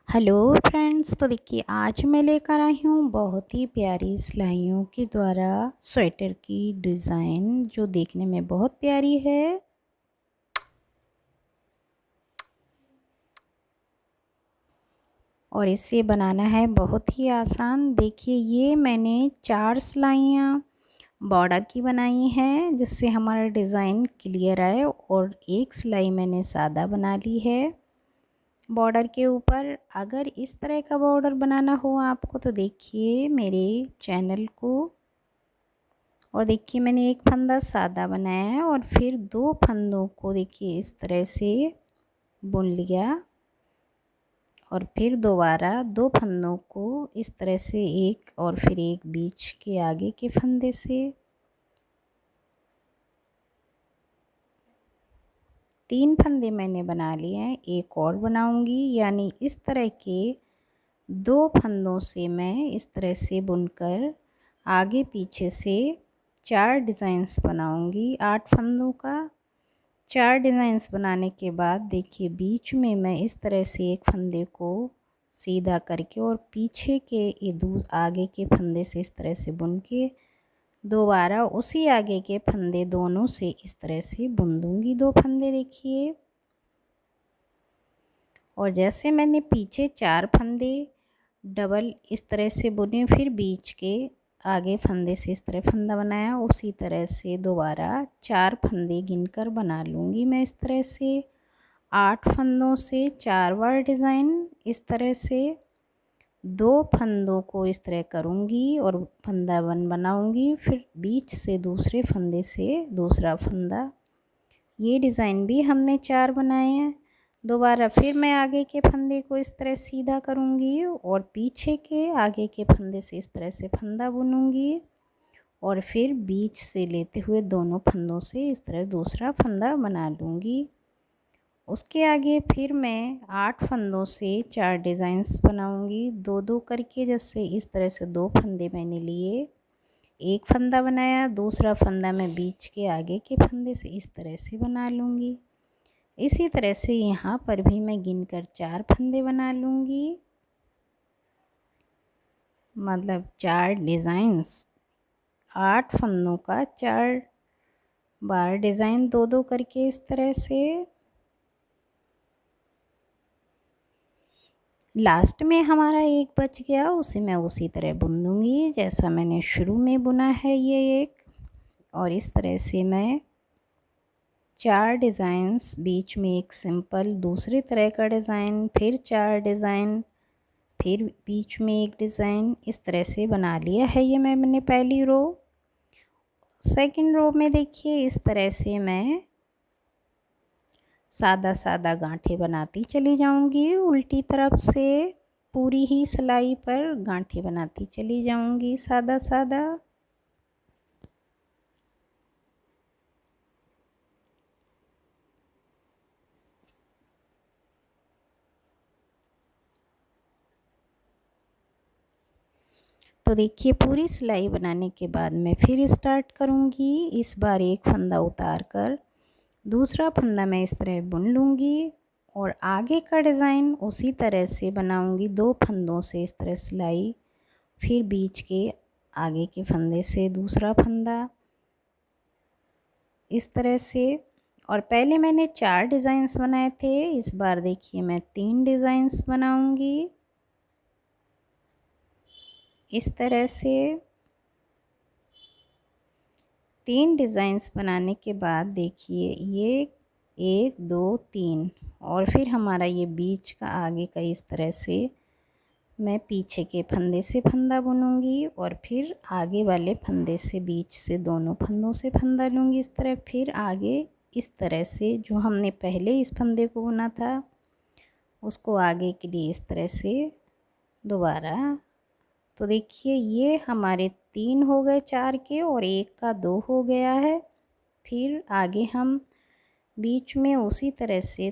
Hello friends, तो देखिए आज मैं लेकर आई हूँ बहुत ही प्यारी सिलाइयों के द्वारा स्वेटर की डिज़ाइन जो देखने में बहुत प्यारी है। और इसे बनाना है बहुत ही आसान। देखिए ये मैंने 4 सिलाइयाँ बॉर्डर की बनाई हैं जिससे हमारा डिज़ाइन क्लियर आए, और एक सिलाई मैंने सादा बना ली है बॉर्डर के ऊपर। अगर इस तरह का बॉर्डर बनाना हो आपको तो देखिए मेरे चैनल को। और देखिए मैंने एक फंदा सादा बनाया है और फिर 2 फंदों को देखिए इस तरह से बुन लिया, और फिर दोबारा 2 फंदों को इस तरह से एक और फिर एक बीच के आगे के फंदे से 3 फंदे मैंने बना लिए हैं। एक और बनाऊंगी, यानी इस तरह के 2 फंदों से मैं इस तरह से बुनकर आगे पीछे से 4 डिज़ाइंस बनाऊंगी 8 फंदों का। 4 डिज़ाइंस बनाने के बाद देखिए बीच में मैं इस तरह से एक फंदे को सीधा करके और पीछे के आगे के फंदे से इस तरह से बुन के दोबारा उसी आगे के फंदे दोनों से इस तरह से बुन दूंगी 2 फंदे देखिए। और जैसे मैंने पीछे 4 फंदे डबल इस तरह से बुने, फिर बीच के आगे फंदे से इस तरह फंदा बनाया, उसी तरह से दोबारा 4 फंदे गिनकर बना लूँगी मैं। इस तरह से 8 फंदों से 4 बार डिज़ाइन इस तरह से 2 फंदों को इस तरह करूँगी और फंदा बनाऊँगी, फिर बीच से दूसरे फंदे से दूसरा फंदा। ये डिज़ाइन भी हमने 4 बनाए हैं। दोबारा फिर मैं आगे के फंदे को इस तरह सीधा करूँगी और पीछे के आगे के फंदे से इस तरह से फंदा बुनूँगी, और फिर बीच से लेते हुए दोनों फंदों से इस तरह दूसरा फंदा बना लूँगी। उसके आगे फिर मैं 8 फंदों से 4 डिज़ाइंस बनाऊँगी 2-2 करके। जैसे इस तरह से 2 फंदे मैंने लिए, एक फंदा बनाया, दूसरा फंदा मैं बीच के आगे के फंदे से इस तरह से बना लूँगी। इसी तरह से यहाँ पर भी मैं गिनकर 4 फंदे बना लूँगी, मतलब 4 डिज़ाइंस 8 फंदों का 4 बार डिज़ाइन 2-2 करके इस तरह से। लास्ट में हमारा एक बच गया, उसे मैं उसी तरह बुन दूँगी जैसा मैंने शुरू में बुना है ये एक। और इस तरह से मैं 4 डिज़ाइंस, बीच में एक सिंपल दूसरे तरह का डिज़ाइन, फिर 4 डिज़ाइन, फिर बीच में एक डिज़ाइन, इस तरह से बना लिया है ये मैंने पहली रो। सेकंड रो में देखिए इस तरह से मैं सादा सादा गांठें बनाती चली जाऊंगी उल्टी तरफ से। पूरी ही सिलाई पर गांठें बनाती चली जाऊंगी सादा सादा। तो देखिए पूरी सिलाई बनाने के बाद मैं फिर स्टार्ट करूंगी। इस बार एक फंदा उतार कर दूसरा फंदा मैं इस तरह बुन लूँगी, और आगे का डिज़ाइन उसी तरह से बनाऊंगी 2 फंदों से इस तरह सिलाई, फिर बीच के आगे के फंदे से दूसरा फंदा इस तरह से। और पहले मैंने 4 डिज़ाइंस बनाए थे, इस बार देखिए मैं 3 डिज़ाइंस बनाऊंगी इस तरह से। 3 डिज़ाइंस बनाने के बाद देखिए ये 1 2 3, और फिर हमारा ये बीच का आगे का इस तरह से मैं पीछे के फंदे से फंदा बुनूंगी, और फिर आगे वाले फंदे से बीच से दोनों फंदों से फंदा लूँगी इस तरह। फिर आगे इस तरह से जो हमने पहले इस फंदे को बुना था उसको आगे के लिए इस तरह से दोबारा। तो देखिए ये हमारे 3 हो गए 4 के, और एक का 2 हो गया है। फिर आगे हम बीच में उसी तरह से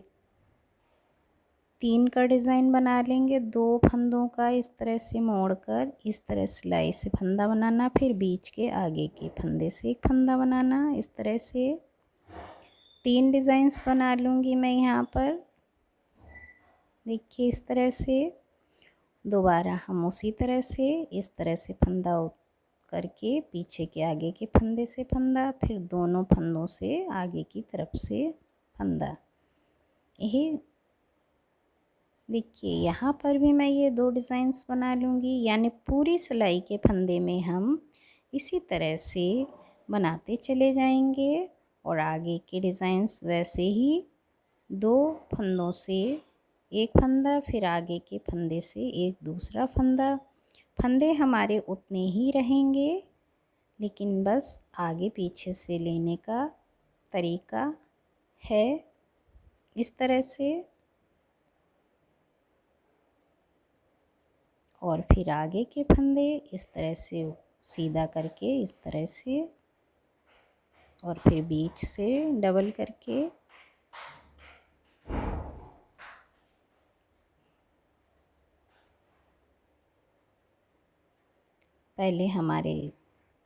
3 का डिज़ाइन बना लेंगे 2 फंदों का इस तरह से मोड़कर इस तरह सिलाई से फंदा बनाना, फिर बीच के आगे के फंदे से एक फंदा बनाना। इस तरह से 3 डिज़ाइंस बना लूँगी मैं यहाँ पर। देखिए इस तरह से दोबारा हम उसी तरह से इस तरह से फंदा करके पीछे के आगे के फंदे से फंदा, फिर दोनों फंदों से आगे की तरफ से फंदा। यही देखिए यहाँ पर भी मैं ये 2 डिज़ाइंस बना लूँगी, यानी पूरी सिलाई के फंदे में हम इसी तरह से बनाते चले जाएंगे और आगे के डिज़ाइंस वैसे ही 2 फंदों से एक फंदा, फिर आगे के फंदे से एक दूसरा फंदा। फंदे हमारे उतने ही रहेंगे, लेकिन बस आगे पीछे से लेने का तरीका है इस तरह से, और फिर आगे के फंदे इस तरह से सीधा करके इस तरह से, और फिर बीच से डबल करके पहले हमारे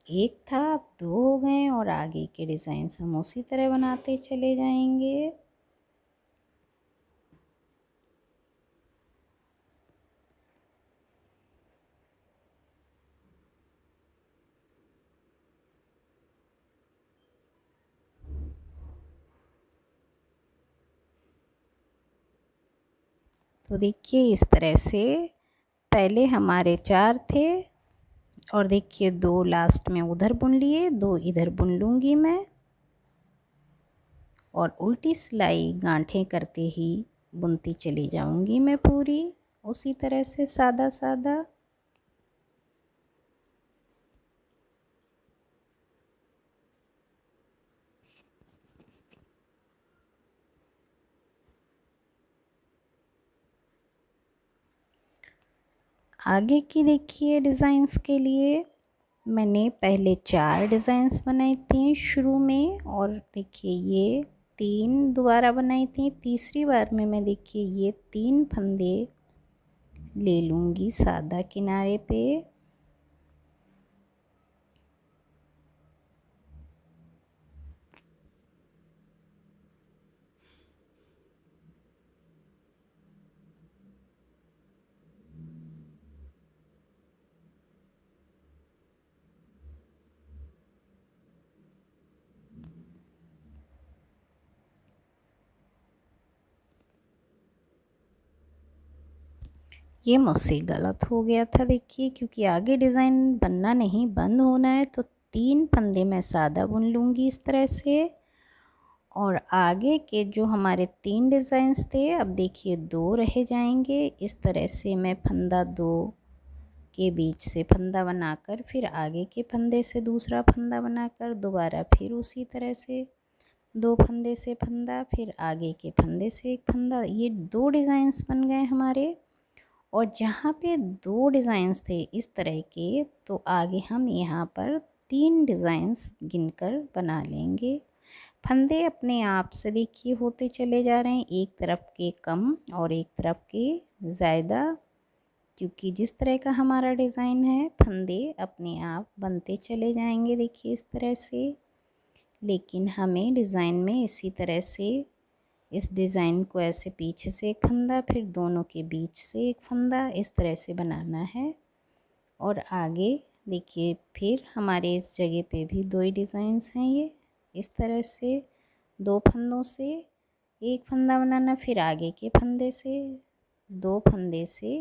एक था, अब 2 हो गए और आगे के डिज़ाइंस हम उसी तरह बनाते चले जाएंगे। तो देखिए इस तरह से पहले हमारे 4 थे, और देखिए 2 लास्ट में उधर बुन लिए, 2 इधर बुन लूँगी मैं, और उल्टी सिलाई गांठें करते ही बुनती चली जाऊंगी मैं पूरी उसी तरह से सादा सादा। आगे की देखिए डिज़ाइंस के लिए मैंने पहले 4 डिज़ाइंस बनाई थी शुरू में, और देखिए ये 3 दोबारा बनाई थी। तीसरी बार में मैं देखिए ये 3 फंदे ले लूँगी सादा किनारे पे, ये मुझसे गलत हो गया था देखिए, क्योंकि आगे डिज़ाइन बनना नहीं बंद होना है, तो 3 फंदे मैं सादा बुन लूँगी इस तरह से, और आगे के जो हमारे 3 डिज़ाइंस थे अब देखिए 2 रह जाएंगे। इस तरह से मैं फंदा 2 के बीच से फंदा बनाकर फिर आगे के फंदे से दूसरा फंदा बनाकर दोबारा फिर उसी तरह से 2 फंदे से फंदा, फिर आगे के फंदे से एक फंदा, ये 2 डिज़ाइंस बन गए हमारे। और जहाँ पे 2 डिज़ाइंस थे इस तरह के, तो आगे हम यहाँ पर 3 डिज़ाइंस गिनकर बना लेंगे। फंदे अपने आप से देखिए होते चले जा रहे हैं, एक तरफ के कम और एक तरफ के ज़्यादा, क्योंकि जिस तरह का हमारा डिज़ाइन है फंदे अपने आप बनते चले जाएंगे देखिए इस तरह से। लेकिन हमें डिज़ाइन में इसी तरह से इस डिज़ाइन को ऐसे पीछे से एक फंदा, फिर दोनों के बीच से एक फंदा, इस तरह से बनाना है। और आगे देखिए फिर हमारे इस जगह पे भी 2 ही डिज़ाइंस हैं, ये इस तरह से 2 फंदों से एक फंदा बनाना, फिर आगे के फंदे से 2 फंदे से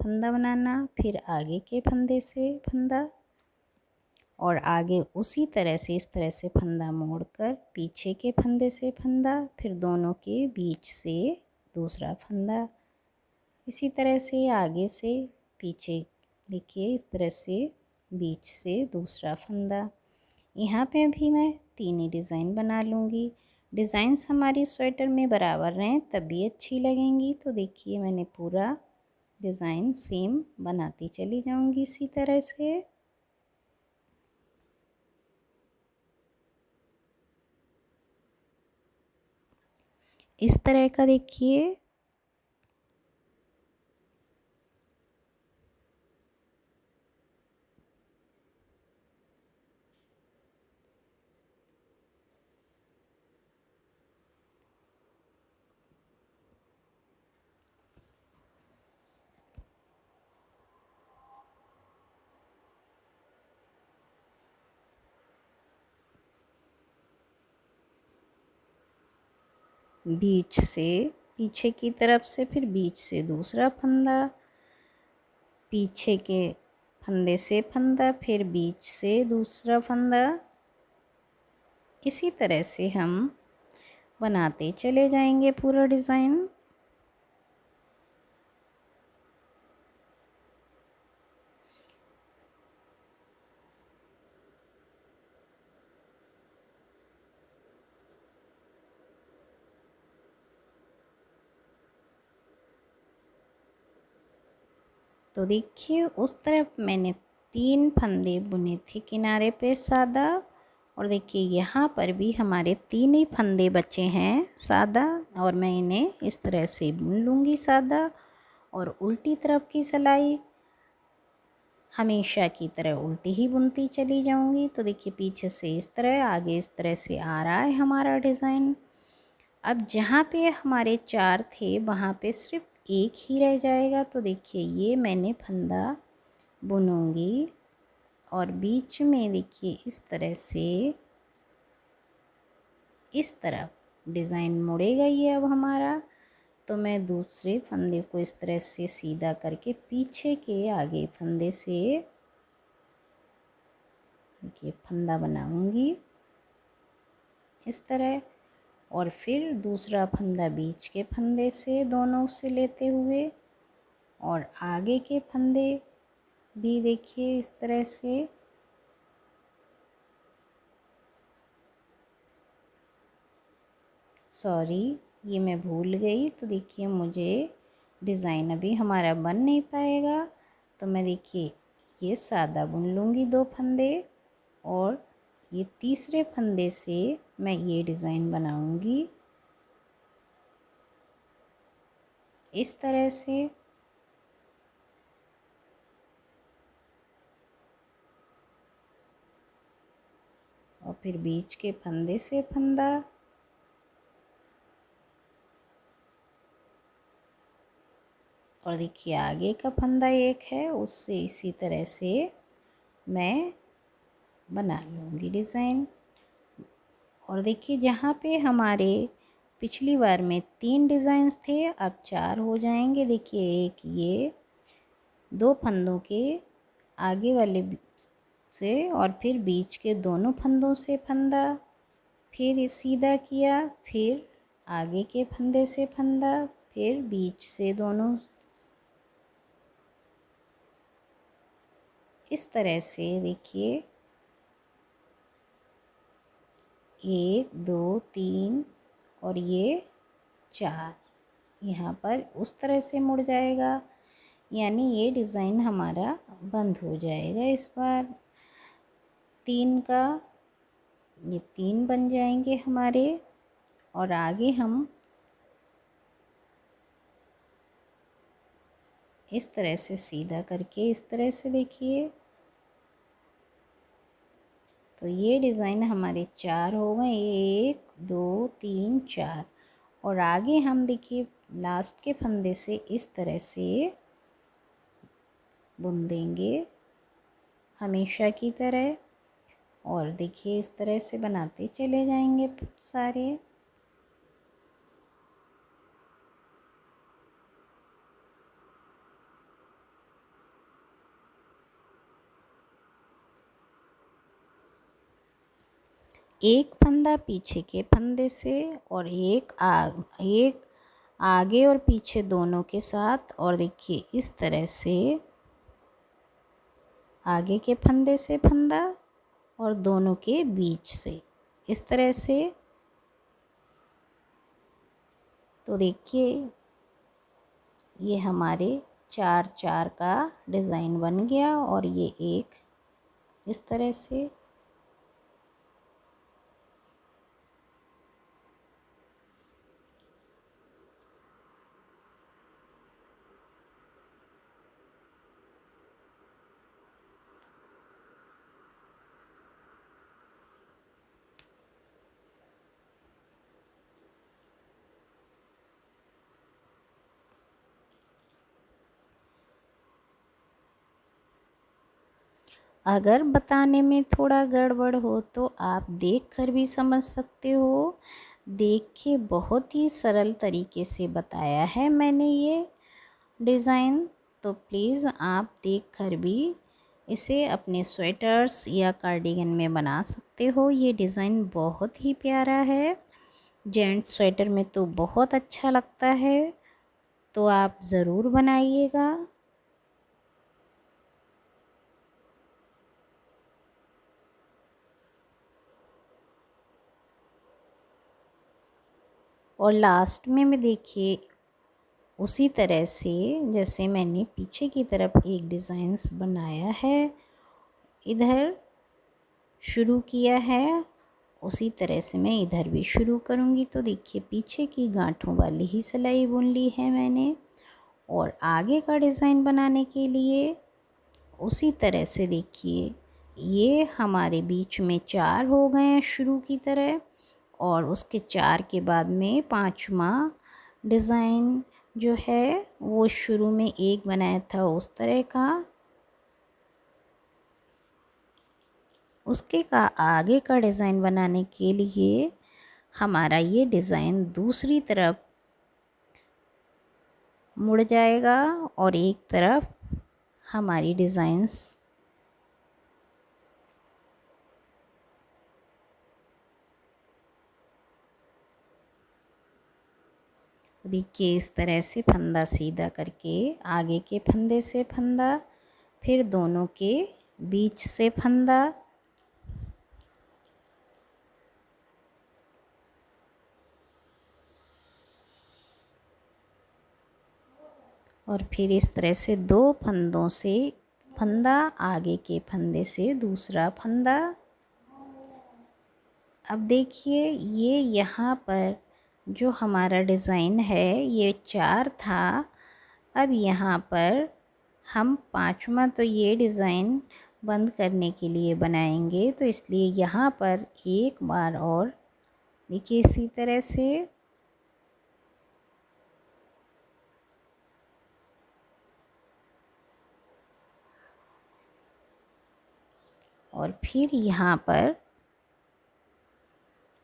फंदा बनाना, फिर आगे के फंदे से फंदा, और आगे उसी तरह से इस तरह से फंदा मोड़कर पीछे के फंदे से फंदा, फिर दोनों के बीच से दूसरा फंदा, इसी तरह से आगे से पीछे देखिए इस तरह से बीच से दूसरा फंदा। यहाँ पे भी मैं 3 ही डिज़ाइन बना लूँगी। डिज़ाइंस हमारी स्वेटर में बराबर रहें तभी अच्छी लगेंगी। तो देखिए मैंने पूरा डिज़ाइन सेम बनाती चली जाऊँगी इसी तरह से। इस तरह का देखिए बीच से पीछे की तरफ से, फिर बीच से दूसरा फंदा, पीछे के फंदे से फंदा, फिर बीच से दूसरा फंदा। इसी तरह से हम बनाते चले जाएंगे पूरा डिज़ाइन। तो देखिए उस तरफ मैंने 3 फंदे बुने थे किनारे पे सादा, और देखिए यहाँ पर भी हमारे 3 ही फंदे बचे हैं सादा, और मैं इन्हें इस तरह से बुन लूँगी सादा। और उल्टी तरफ की सिलाई हमेशा की तरह उल्टी ही बुनती चली जाऊँगी। तो देखिए पीछे से इस तरह, आगे इस तरह से आ रहा है हमारा डिज़ाइन। अब जहाँ पे हमारे 4 थे वहाँ पे सिर्फ एक ही रह जाएगा। तो देखिए ये मैंने फंदा बुनूंगी, और बीच में देखिए इस तरह से इस तरफ डिज़ाइन मुड़ेगा ये अब हमारा। तो मैं दूसरे फंदे को इस तरह से सीधा करके पीछे के आगे फंदे से देखिए फंदा बनाऊंगी इस तरह, और फिर दूसरा फंदा बीच के फंदे से दोनों से लेते हुए, और आगे के फंदे भी देखिए इस तरह से। सॉरी, ये मैं भूल गई। तो देखिए मुझे डिज़ाइन अभी हमारा बन नहीं पाएगा, तो मैं देखिए ये सादा बुन लूँगी 2 फंदे, और ये तीसरे फंदे से मैं ये डिज़ाइन बनाऊँगी इस तरह से। और फिर बीच के फंदे से फंदा, और देखिए आगे का फंदा एक है, उससे इसी तरह से मैं बना लूँगी डिज़ाइन। और देखिए जहाँ पे हमारे पिछली बार में 3 डिज़ाइंस थे, अब 4 हो जाएंगे। देखिए एक ये 2 फंदों के आगे वाले से, और फिर बीच के दोनों फंदों से फंदा, फिर सीधा किया, फिर आगे के फंदे से फंदा, फिर बीच से दोनों, इस तरह से देखिए 1 2 3 और ये 4 यहाँ पर उस तरह से मुड़ जाएगा, यानी ये डिज़ाइन हमारा बंद हो जाएगा इस बार। 3 का ये 3 बन जाएंगे हमारे, और आगे हम इस तरह से सीधा करके इस तरह से देखिए, तो ये डिज़ाइन हमारे 4 हो गए, 1 2 3 4। और आगे हम देखिए लास्ट के फंदे से इस तरह से बुन देंगे हमेशा की तरह, और देखिए इस तरह से बनाते चले जाएंगे सारे। एक फंदा पीछे के फंदे से, और एक आगे और पीछे दोनों के साथ, और देखिए इस तरह से आगे के फंदे से फंदा और दोनों के बीच से इस तरह से। तो देखिए ये हमारे 4 4 का डिज़ाइन बन गया, और ये एक इस तरह से। अगर बताने में थोड़ा गड़बड़ हो तो आप देख कर भी समझ सकते हो। देखिए बहुत ही सरल तरीके से बताया है मैंने ये डिज़ाइन, तो प्लीज़ आप देखकर भी इसे अपने स्वेटर्स या कार्डिगन में बना सकते हो। ये डिज़ाइन बहुत ही प्यारा है, जेंट्स स्वेटर में तो बहुत अच्छा लगता है, तो आप ज़रूर बनाइएगा। और लास्ट में मैं देखिए उसी तरह से जैसे मैंने पीछे की तरफ एक डिज़ाइंस बनाया है, इधर शुरू किया है, उसी तरह से मैं इधर भी शुरू करूँगी। तो देखिए पीछे की गांठों वाली ही सिलाई बुन ली है मैंने, और आगे का डिज़ाइन बनाने के लिए उसी तरह से देखिए ये हमारे बीच में 4 हो गए हैं शुरू की तरह, और उसके 4 के बाद में 5वां डिज़ाइन जो है वो शुरू में एक बनाया था उस तरह का, उसके का आगे का डिज़ाइन बनाने के लिए हमारा ये डिज़ाइन दूसरी तरफ मुड़ जाएगा और एक तरफ हमारी डिज़ाइंस देखिए इस तरह से फंदा सीधा करके आगे के फंदे से फंदा, फिर दोनों के बीच से फंदा, और फिर इस तरह से 2 फंदों से फंदा, आगे के फंदे से दूसरा फंदा। अब देखिए ये यहाँ पर जो हमारा डिज़ाइन है ये 4 था, अब यहाँ पर हम 5वां तो ये डिज़ाइन बंद करने के लिए बनाएंगे, तो इसलिए यहाँ पर एक बार और देखिए इसी तरह से, और फिर यहाँ पर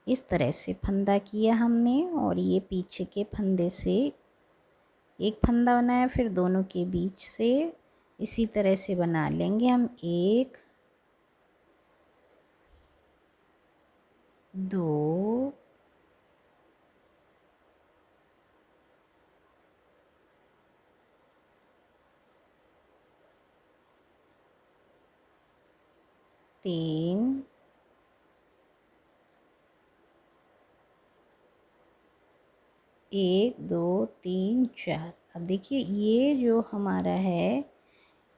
इस तरह से फंदा किया हमने, और ये पीछे के फंदे से एक फंदा बनाया, फिर दोनों के बीच से इसी तरह से बना लेंगे हम 1 2 3 1 2 3 4। अब देखिए ये जो हमारा है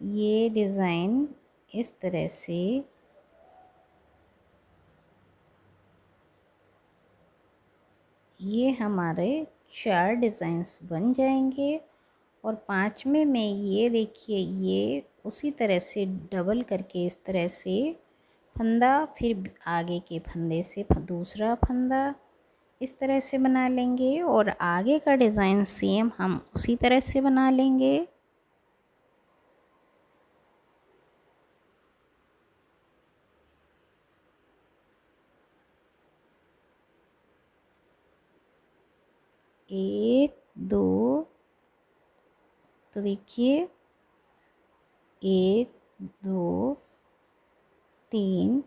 ये डिज़ाइन इस तरह से ये हमारे 4 डिज़ाइंस बन जाएंगे, और 5वें में ये देखिए ये उसी तरह से डबल करके इस तरह से फंदा, फिर आगे के फंदे से दूसरा फंदा, इस तरह से बना लेंगे, और आगे का डिज़ाइन सेम हम उसी तरह से बना लेंगे। एक 2, तो देखिए 1 2 3,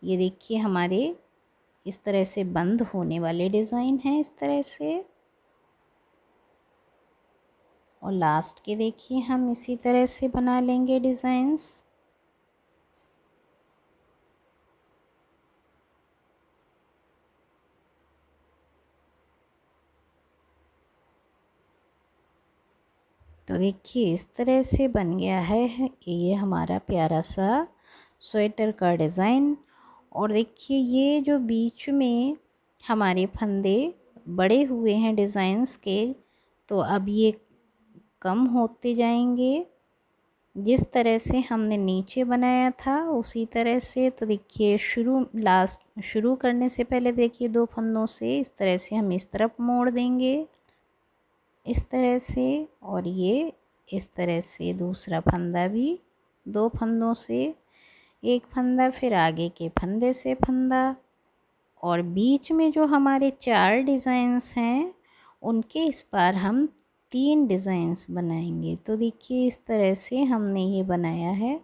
ये देखिए हमारे इस तरह से बंद होने वाले डिज़ाइन हैं इस तरह से, और लास्ट के देखिए हम इसी तरह से बना लेंगे डिज़ाइंस। तो देखिए इस तरह से बन गया है ये हमारा प्यारा सा स्वेटर का डिज़ाइन। और देखिए ये जो बीच में हमारे फंदे बड़े हुए हैं डिज़ाइंस के, तो अब ये कम होते जाएंगे, जिस तरह से हमने नीचे बनाया था उसी तरह से। तो देखिए शुरू करने से पहले देखिए 2 फंदों से इस तरह से हम इस तरफ मोड़ देंगे इस तरह से, और ये इस तरह से दूसरा फंदा भी 2 फंदों से एक फंदा, फिर आगे के फंदे से फंदा, और बीच में जो हमारे 4 डिज़ाइंस हैं उनके इस बार हम 3 डिज़ाइंस बनाएंगे। तो देखिए इस तरह से हमने ये बनाया है।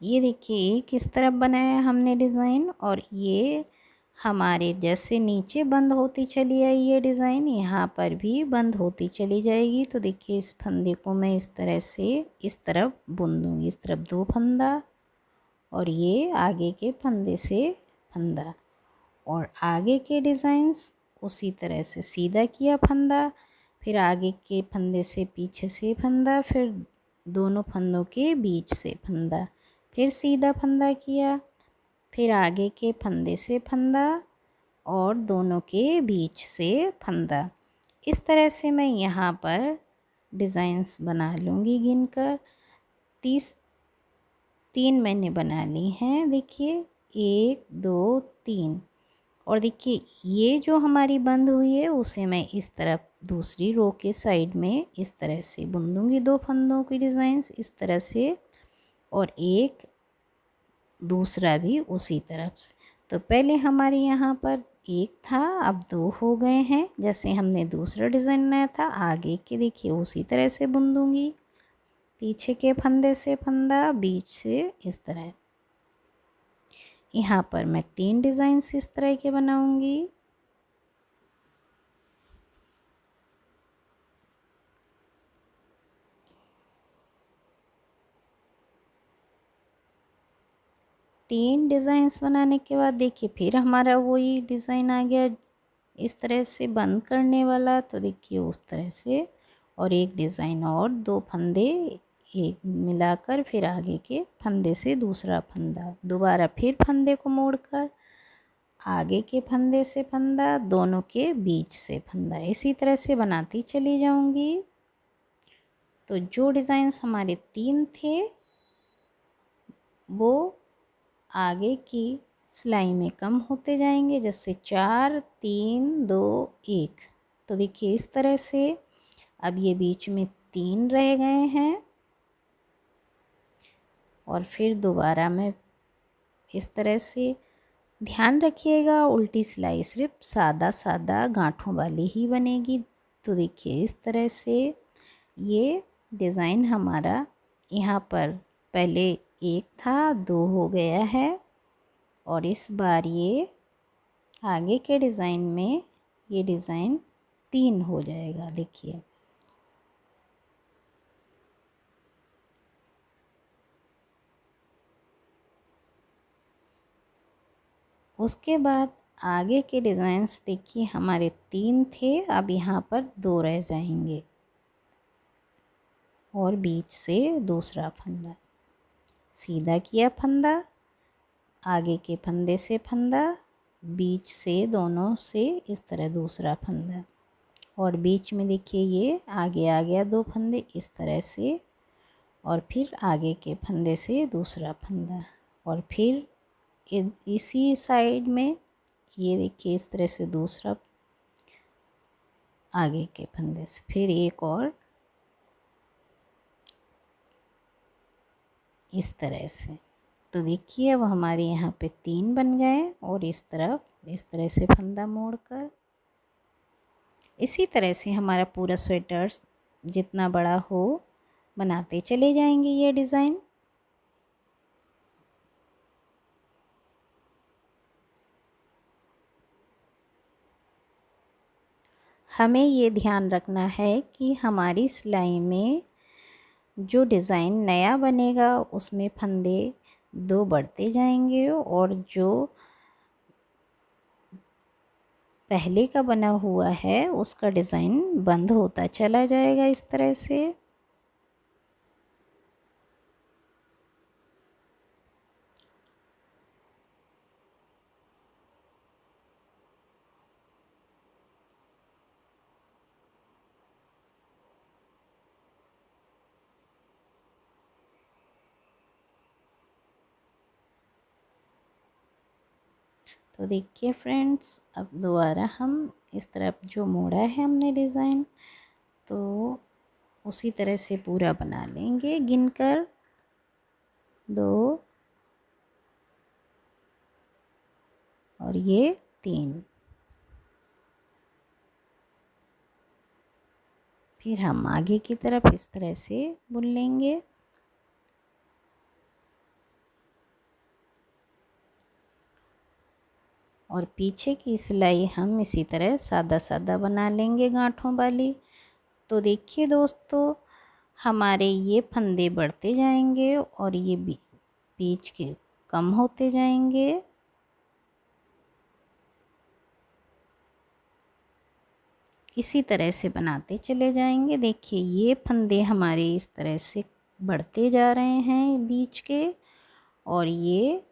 ये देखिए किस तरफ बनाया हमने डिज़ाइन, और ये हमारे जैसे नीचे बंद होती चली आई ये डिज़ाइन, यहाँ पर भी बंद होती चली जाएगी। तो देखिए इस फंदे को मैं इस तरह से इस तरफ बुन दूँगी, इस तरफ 2 फंदा और ये आगे के फंदे से फंदा, और आगे के डिज़ाइंस उसी तरह से सीधा किया फंदा, फिर आगे के फंदे से पीछे से फंदा, फिर दोनों फंदों के बीच से फंदा, फिर सीधा फंदा किया, फिर आगे के फंदे से फंदा और दोनों के बीच से फंदा। इस तरह से मैं यहाँ पर डिज़ाइंस बना लूँगी गिनकर। 3 मैंने बना ली हैं। देखिए 1 2 3, और देखिए ये जो हमारी बंद हुई है उसे मैं इस तरफ दूसरी रो के साइड में इस तरह से बुन दूँगी 2 फंदों की डिज़ाइंस इस तरह से, और एक दूसरा भी उसी तरफ से। तो पहले हमारे यहाँ पर 1 था, अब 2 हो गए हैं। जैसे हमने दूसरा डिज़ाइन बनाया था आगे के, देखिए उसी तरह से बुन दूँगी, पीछे के फंदे से फंदा, बीच से इस तरह। यहाँ पर मैं 3 डिज़ाइंस इस तरह के बनाऊँगी। तीन डिज़ाइंस बनाने के बाद देखिए फिर हमारा वही डिज़ाइन आ गया इस तरह से बंद करने वाला। तो देखिए उस तरह से, और एक डिज़ाइन और 2 फंदे एक मिलाकर, फिर आगे के फंदे से दूसरा फंदा, दोबारा फिर फंदे को मोड़कर आगे के फंदे से फंदा, दोनों के बीच से फंदा, इसी तरह से बनाती चली जाऊंगी। तो जो डिज़ाइंस हमारे 3 थे वो आगे की सिलाई में कम होते जाएंगे, जैसे 4 3 2 1। तो देखिए इस तरह से अब ये बीच में 3 रह गए हैं, और फिर दोबारा मैं इस तरह से, ध्यान रखिएगा उल्टी सिलाई सिर्फ सादा सादा गांठों वाली ही बनेगी। तो देखिए इस तरह से ये डिज़ाइन हमारा यहाँ पर पहले 1 था 2 हो गया है, और इस बार ये आगे के डिज़ाइन में ये डिज़ाइन 3 हो जाएगा। देखिए उसके बाद आगे के डिज़ाइंस देखिए हमारे 3 थे, अब यहाँ पर 2 रह जाएंगे, और बीच से दूसरा फंदा, सीधा किया फंदा, आगे के फंदे से फंदा, बीच से दोनों से इस तरह दूसरा फंदा, और बीच में देखिए ये आगे आ गया 2 फंदे इस तरह से, और फिर आगे के फंदे से दूसरा फंदा, और फिर इसी साइड में ये देखिए इस तरह से दूसरा आगे के फंदे से, फिर एक और इस तरह से। तो देखिए अब हमारे यहाँ पे 3 बन गए, और इस तरफ इस तरह से फंदा मोड़कर इसी तरह से हमारा पूरा स्वेटर जितना बड़ा हो बनाते चले जाएंगे ये डिज़ाइन। हमें ये ध्यान रखना है कि हमारी सिलाई में जो डिज़ाइन नया बनेगा उसमें फंदे 2 बढ़ते जाएंगे, और जो पहले का बना हुआ है उसका डिज़ाइन बंद होता चला जाएगा इस तरह से। तो देखिए फ्रेंड्स अब दोबारा हम इस तरफ जो मोड़ा है हमने डिज़ाइन, तो उसी तरह से पूरा बना लेंगे गिनकर 2 और ये 3। फिर हम आगे की तरफ इस तरह से बुन लेंगे। और पीछे की सिलाई हम इसी तरह सादा सादा बना लेंगे गांठों वाली। तो देखिए दोस्तों, हमारे ये फंदे बढ़ते जाएंगे और ये बीच के कम होते जाएंगे। इसी तरह से बनाते चले जाएंगे। देखिए ये फंदे हमारे इस तरह से बढ़ते जा रहे हैं बीच के, और ये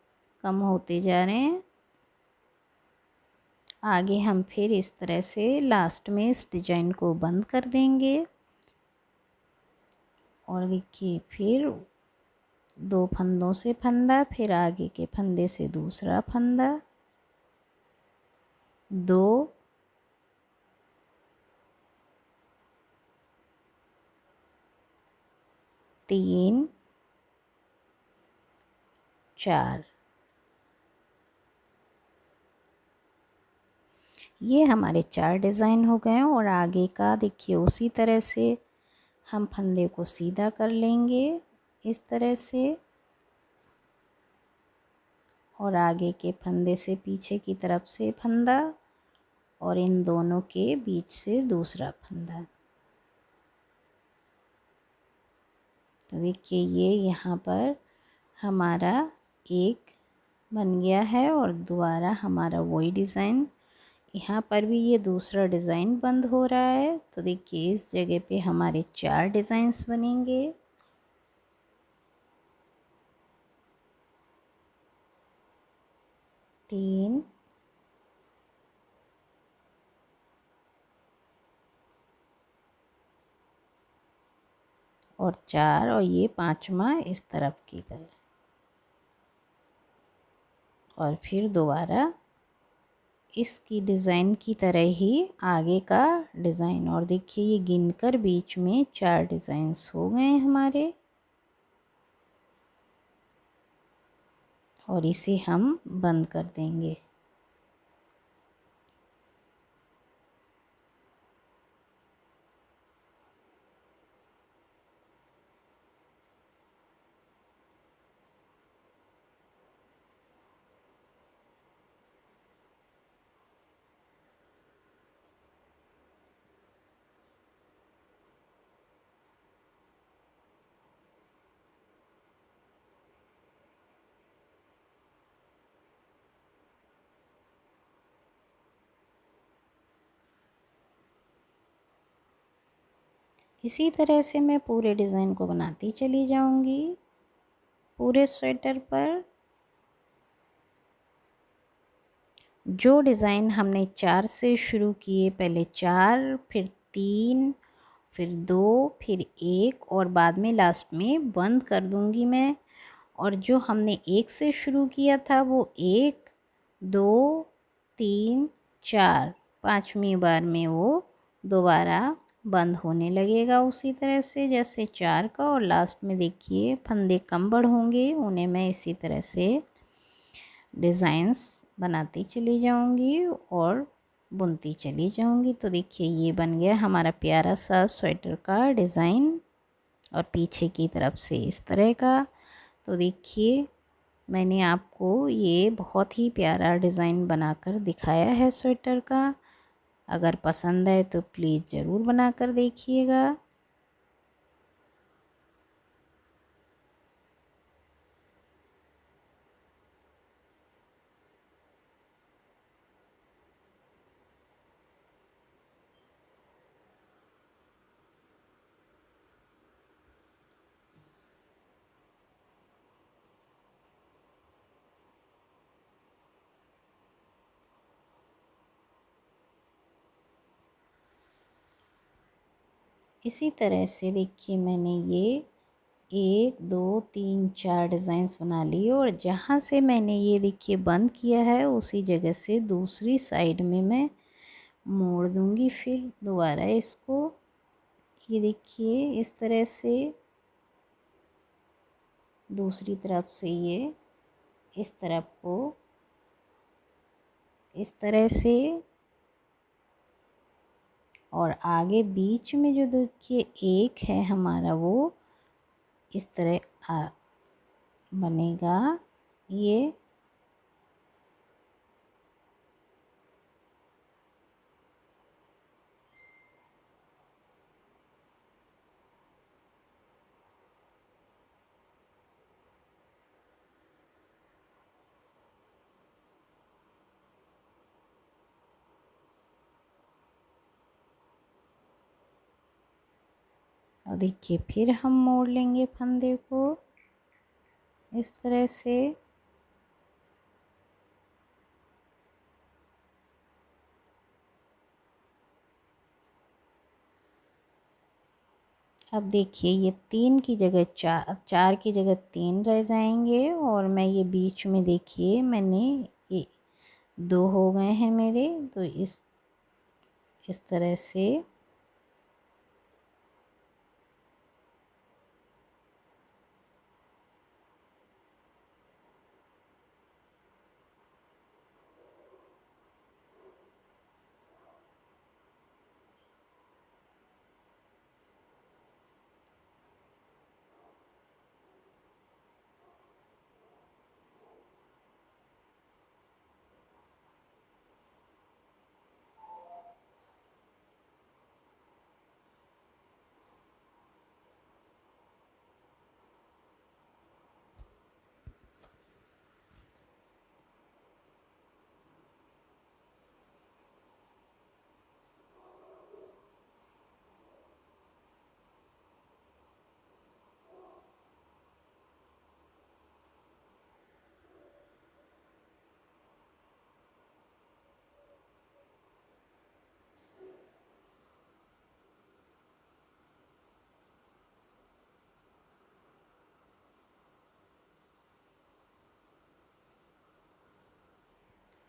कम होते जा रहे हैं। आगे हम फिर इस तरह से लास्ट में इस डिजाइन को बंद कर देंगे। और देखिए फिर 2 फंदों से फंदा, फिर आगे के फंदे से दूसरा फंदा, 2 3 4। ये हमारे 4 डिज़ाइन हो गए। और आगे का देखिए उसी तरह से हम फंदे को सीधा कर लेंगे इस तरह से, और आगे के फंदे से पीछे की तरफ से फंदा, और इन दोनों के बीच से दूसरा फंदा। तो देखिए ये यहाँ पर हमारा एक बन गया है, और दोबारा हमारा वही डिज़ाइन यहाँ पर भी ये दूसरा डिज़ाइन बंद हो रहा है। तो देखिए इस जगह पे हमारे 4 डिज़ाइंस बनेंगे। तीन, और 4, और ये 5वां इस तरफ की तरफ। और फिर दोबारा इसकी डिज़ाइन की तरह ही आगे का डिज़ाइन। और देखिए ये गिनकर बीच में 4 डिज़ाइंस हो गए हमारे। और इसे हम बंद कर देंगे। इसी तरह से मैं पूरे डिज़ाइन को बनाती चली जाऊंगी पूरे स्वेटर पर। जो डिज़ाइन हमने 4 से शुरू किए, पहले 4, फिर 3, फिर 2, फिर 1, और बाद में लास्ट में बंद कर दूंगी मैं। और जो हमने 1 से शुरू किया था वो 1 2 3 4, 5वीं बार में वो दोबारा बंद होने लगेगा उसी तरह से जैसे 4 का। और लास्ट में देखिए फंदे कम बढ़ होंगे, उन्हें मैं इसी तरह से डिज़ाइंस बनाती चली जाऊंगी और बुनती चली जाऊंगी। तो देखिए ये बन गया हमारा प्यारा सा स्वेटर का डिज़ाइन, और पीछे की तरफ से इस तरह का। तो देखिए मैंने आपको ये बहुत ही प्यारा डिज़ाइन बनाकर दिखाया है स्वेटर का। अगर पसंद आए तो प्लीज़ ज़रूर बनाकर देखिएगा। इसी तरह से देखिए मैंने ये 1 2 3 4 डिज़ाइंस बना लिए, और जहाँ से मैंने ये देखिए बंद किया है उसी जगह से दूसरी साइड में मैं मोड़ दूँगी। फिर दोबारा इसको ये देखिए इस तरह से, दूसरी तरफ से ये इस तरफ को इस तरह से, और आगे बीच में जो देखिए एक है हमारा, वो इस तरह बनेगा ये। और देखिए फिर हम मोड़ लेंगे फंदे को इस तरह से। अब देखिए ये 3 की जगह 4, 4 की जगह 3 रह जाएंगे, और मैं ये बीच में देखिए मैंने ये 2 हो गए हैं मेरे, तो इस तरह से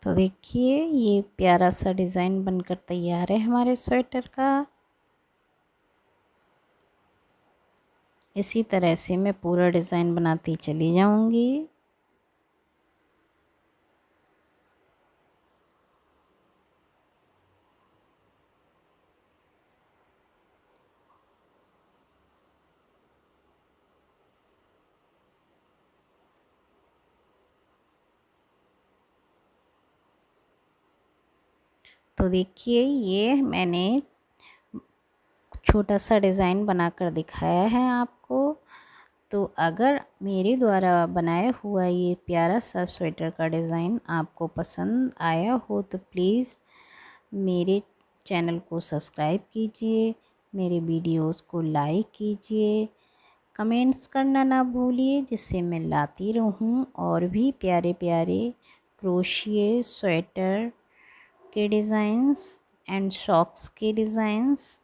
तो देखिए ये प्यारा सा डिज़ाइन बनकर तैयार है हमारे स्वेटर का। इसी तरह से मैं पूरा डिज़ाइन बनाती चली जाऊंगी। तो देखिए ये मैंने छोटा सा डिज़ाइन बनाकर दिखाया है आपको। तो अगर मेरे द्वारा बनाया हुआ ये प्यारा सा स्वेटर का डिज़ाइन आपको पसंद आया हो तो प्लीज़ मेरे चैनल को सब्सक्राइब कीजिए, मेरे वीडियोस को लाइक कीजिए, कमेंट्स करना ना भूलिए, जिससे मैं लाती रहूं और भी प्यारे प्यारे क्रोशिए स्वेटर के डिज़ाइंस एंड सॉक्स के डिज़ाइंस।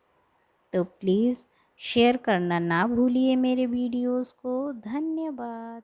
तो प्लीज़ शेयर करना ना भूलिए मेरे वीडियोस को। धन्यवाद।